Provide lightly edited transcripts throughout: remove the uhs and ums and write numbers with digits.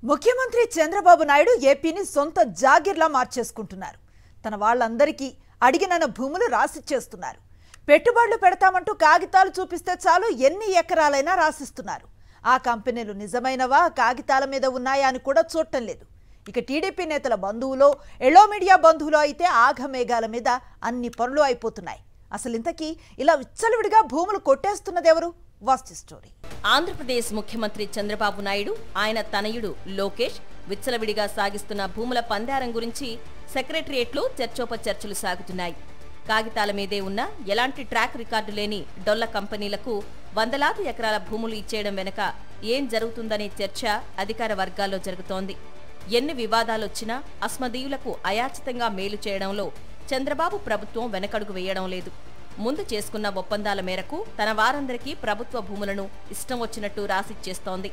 ముఖ్యమంత్రి చంద్రబాబు నాయుడు ఏపీని సొంత జాగిర్లా మార్చేసుకుంటున్నారు. తన వాళ్ళందరికీ అడిగిన భూములు రాసిచ్చేస్తున్నారు. పెట్టుబడులు పెడతామంటూ కాగితాలు చూపిస్తే చాలు ఎన్ని ఎకరాలైనా రాసిస్తున్నారు. ఆ కంపెనీలు నిజమైనవా కాగితాల మీద ఉన్నాయా అని కూడా చూడటం లేదు. ఇక టీడీపీ నేతల బంధువులో ఎల్లో మీడియా బంధువులో అయితే ఆఘమేఘాల మీద అన్ని పనులు అయిపోతున్నాయి. అసలు ఇంతకీ ఇలా విచ్చలవిడిగా భూములు కొట్టేస్తున్నదెవరు? వాస్తు స్టోరీ. ఆంధ్రప్రదేశ్ ముఖ్యమంత్రి చంద్రబాబు నాయుడు, ఆయన తనయుడు లోకేష్ విచ్చలవిడిగా సాగిస్తున్న భూముల పందారం గురించి సెక్రటరియట్లో చర్చోపచర్చలు సాగుతున్నాయి. కాగితాల మీదే ఉన్న ఎలాంటి ట్రాక్ రికార్డు లేని డొల్ల కంపెనీలకు వందలాది ఎకరాల భూములు ఇచ్చేయడం వెనుక ఏం జరుగుతుందనే చర్చ అధికార వర్గాల్లో జరుగుతోంది. ఎన్ని వివాదాలొచ్చినా అస్మదీయులకు అయాచితంగా మేలు చేయడంలో చంద్రబాబు ప్రభుత్వం వెనకడుగు వేయడం లేదు. ముందు చేసుకున్న ఒప్పందాల మేరకు తన వారందరికీ ప్రభుత్వ భూములను ఇష్టం వచ్చినట్టు రాసిచ్చేస్తోంది.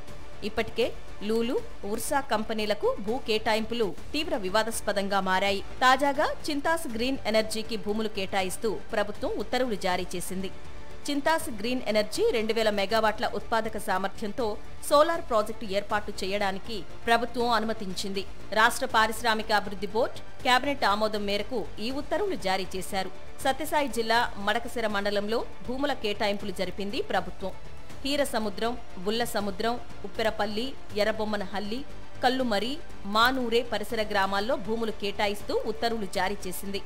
ఇప్పటికే లూలు, ఉర్సా కంపెనీలకు భూ కేటాయింపులు తీవ్ర వివాదాస్పదంగా మారాయి. తాజాగా చింతాస్ గ్రీన్ ఎనర్జీకి భూములు కేటాయిస్తూ ప్రభుత్వం ఉత్తర్వులు జారీ చేసింది. చింతాస్ గ్రీన్ ఎనర్జీ 2000 మెగావాట్ల ఉత్పాదక సామర్థ్యంతో సోలార్ ప్రాజెక్టు ఏర్పాటు చేయడానికి ప్రభుత్వం అనుమతించింది. రాష్ట్ర పారిశ్రామిక అభివృద్ధి బోర్డు కేబినెట్ ఆమోదం మేరకు ఈ ఉత్తర్వులు జారీ చేశారు. సత్యసాయి జిల్లా మడకశిర మండలంలో భూముల కేటాయింపులు జరిపింది ప్రభుత్వం. హీర సముద్రం, బుల్ల సముద్రం, ఉప్పెరపల్లి, ఎర్రబొమ్మనహల్లి, కల్లుమరి, మానూరే పరిసర గ్రామాల్లో భూములు కేటాయిస్తూ ఉత్తర్వులు జారీ చేసింది.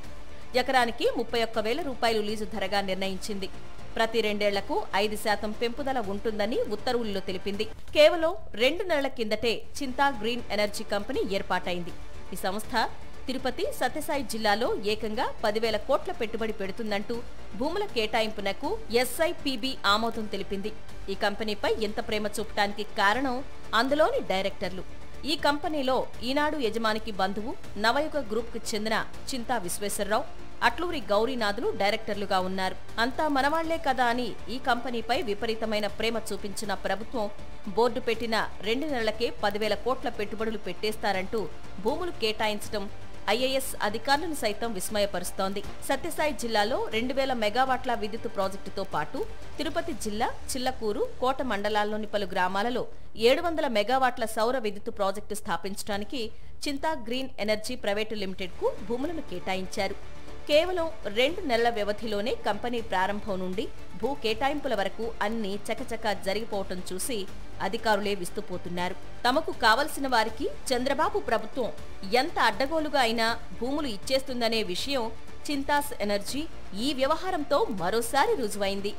ఎకరానికి 31,000 రూపాయలు లీజు ధరగా నిర్ణయించింది. ప్రతి 2 ఏళ్లకు 5% పెంపుదల ఉంటుందని ఉత్తర్వుల్లో తెలిపింది. కేవలం 2 నెలల కిందటే చింతా గ్రీన్ ఎనర్జీ కంపెనీ ఏర్పాటైంది. ఈ సంస్థ తిరుపతి, సత్యసాయి జిల్లాలో ఏకంగా 10,000 కోట్ల పెట్టుబడి పెడుతుందంటూ భూముల కేటాయింపునకు SIPB ఆమోదం తెలిపింది. ఈ కంపెనీపై ఎంత ప్రేమ చూపటానికి కారణం అందులోని డైరెక్టర్లు. ఈ కంపెనీలో ఈనాడు యజమానికి బంధువు నవయుగ గ్రూప్కు చెందిన చింతా విశ్వేశ్వరరావు, అట్లూరి గౌరీనాథులు డైరెక్టర్లుగా ఉన్నారు. అంతా మనవాళ్లే కదా అని ఈ కంపెనీపై విపరీతమైన ప్రేమ చూపించిన ప్రభుత్వం బోర్డు పెట్టిన 2 నెలలకే 10,000 కోట్ల పెట్టుబడులు పెట్టేస్తారంటూ భూములు కేటాయించడం IAS అధికారులను సైతం విస్మయపరుస్తోంది. సత్యసాయి జిల్లాలో 2000 మెగావాట్ల విద్యుత్ ప్రాజెక్టుతో పాటు తిరుపతి జిల్లా చిల్లకూరు, కోట మండలాల్లోని పలు గ్రామాలలో 700 మెగావాట్ల సౌర విద్యుత్ ప్రాజెక్టు స్థాపించడానికి చింతా గ్రీన్ ఎనర్జీ ప్రైవేటు లిమిటెడ్కు భూములను కేటాయించారు. కేవలం 2 నెలల వ్యవధిలోనే కంపెనీ ప్రారంభం నుండి భూ కేటాయింపుల వరకు అన్నీ చకచకా జరిగిపోవటం చూసి అధికారులే విస్తుపోతున్నారు. తమకు కావలసిన వారికి చంద్రబాబు ప్రభుత్వం ఎంత అడ్డగోలుగా అయినా భూములు ఇచ్చేస్తుందనే విషయం చింతాస్ ఎనర్జీ ఈ వ్యవహారంతో మరోసారి రుజువైంది.